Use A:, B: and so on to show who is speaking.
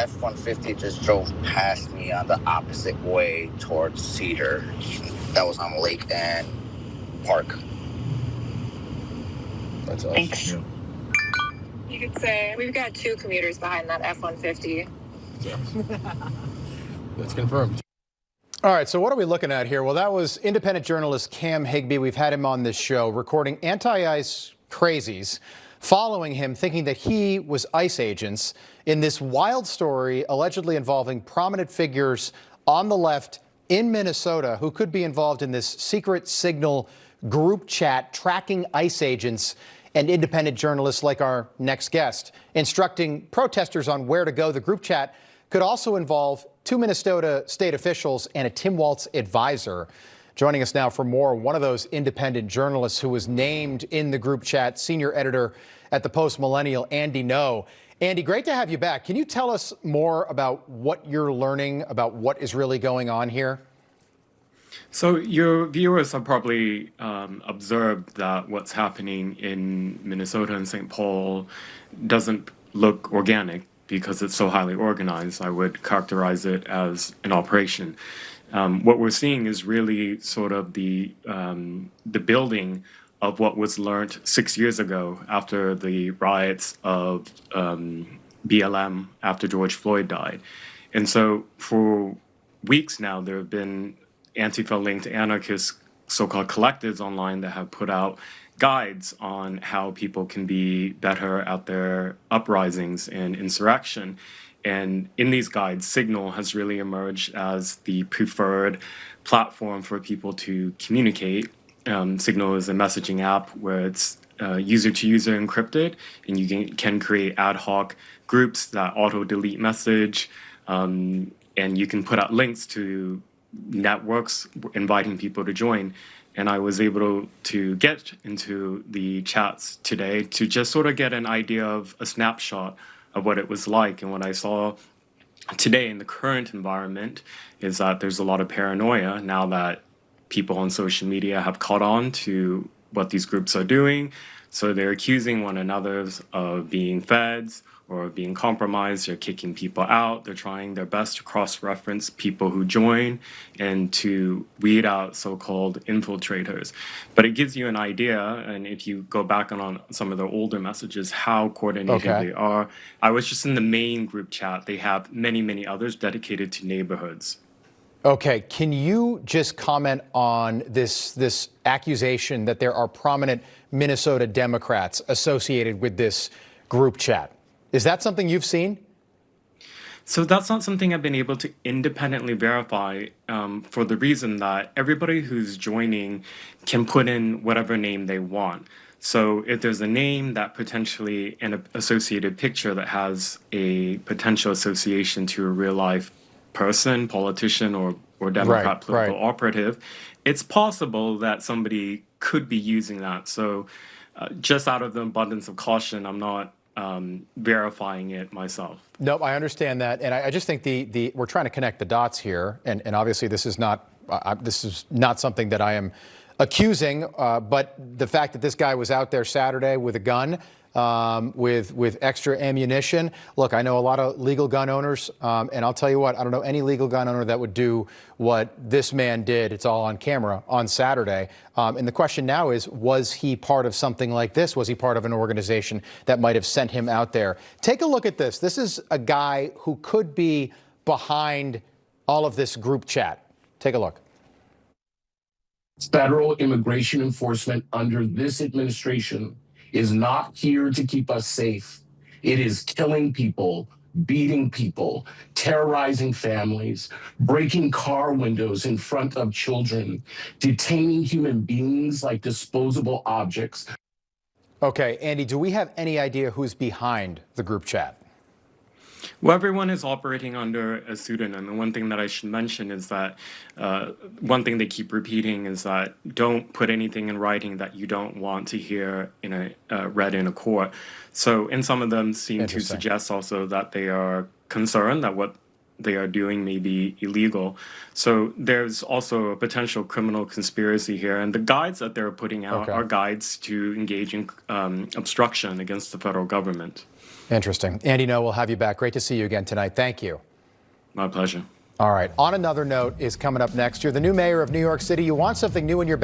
A: F-150 just drove past me on the opposite way towards Cedar. That was on Lake and Park.
B: That's us.
C: Thanks.
B: Yeah.
D: You could say we've got 2 commuters behind that F-150.
B: That's confirmed.
E: All right, so what are we looking at here? Well, that was independent journalist Cam Higbee. We've had him on this show recording anti-ICE crazies following him, thinking that he was ICE agents in this wild story allegedly involving prominent figures on the left in Minnesota who could be involved in this secret signal group chat tracking ICE agents and independent journalists like our next guest, instructing protesters on where to go. The group chat could also involve 2 Minnesota state officials and a Tim Walz advisor. Joining us now for more, one of those independent journalists who was named in the group chat, senior editor at the Post Millennial, Andy Ngo. Andy, great to have you back. Can you tell us more about what you're learning about what is really going on here?
F: So your viewers have probably observed that what's happening in Minnesota and St. Paul doesn't look organic because it's so highly organized. I would characterize it as an operation. What we're seeing is really sort of the building of what was learned 6 years ago after the riots of BLM after George Floyd died. And so for weeks now, there have been Antifa-linked anarchist so-called collectives online that have put out guides on how people can be better at their uprisings and insurrection. And in these guides, Signal has really emerged as the preferred platform for people to communicate. Signal is a messaging app where it's user-to-user encrypted, and you can create ad hoc groups that auto-delete message, and you can put out links to networks inviting people to join. And I was able to get into the chats today to just sort of get an idea of a snapshot of what it was like. And what I saw today in the current environment is that there's a lot of paranoia now that people on social media have caught on to what these groups are doing. So they're accusing one another of being feds or being compromised. They're kicking people out. They're trying their best to cross-reference people who join and to weed out so-called infiltrators. But it gives you an idea, and if you go back on some of the older messages, how coordinated they are. I was just in the main group chat. They have many, many others dedicated to neighborhoods.
E: Okay, can you just comment on this accusation that there are prominent Minnesota Democrats associated with this group chat? Is that something you've seen?
F: So that's not something I've been able to independently verify for the reason that everybody who's joining can put in whatever name they want. So if there's a name that potentially an associated picture that has a potential association to a real life person, politician, or Democrat political operative, it's possible that somebody could be using that. So just out of the abundance of caution, I'm not verifying it myself.
E: Nope, I understand that, and I just think we're trying to connect the dots here, and obviously this is not something that I am accusing, but the fact that this guy was out there Saturday with a gun, with extra ammunition. Look, I know a lot of legal gun owners, and I'll tell you what, I don't know any legal gun owner that would do what this man did. It's all on camera on Saturday. And the question now is, was he part of something like this? Was he part of an organization that might have sent him out there? Take a look at this. This is a guy who could be behind all of this group chat. Take a look.
G: Federal immigration enforcement under this administration is not here to keep us safe. It is killing people, beating people, terrorizing families, breaking car windows in front of children, detaining human beings like disposable objects.
E: Okay, Andy, do we have any idea who's behind the group chat?
F: Well, everyone is operating under a pseudonym. And one thing that I should mention is that one thing they keep repeating is that don't put anything in writing that you don't want to hear read in a court. So, and some of them seem to suggest also that they are concerned that what they are doing may be illegal. So there's also a potential criminal conspiracy here. And the guides that they're putting out are guides to engage in obstruction against the federal government.
E: Interesting. Andy, no, we'll have you back. Great to see you again tonight. Thank you.
F: My pleasure.
E: All right. On another note is coming up next. You're the new mayor of New York City. You want something new in your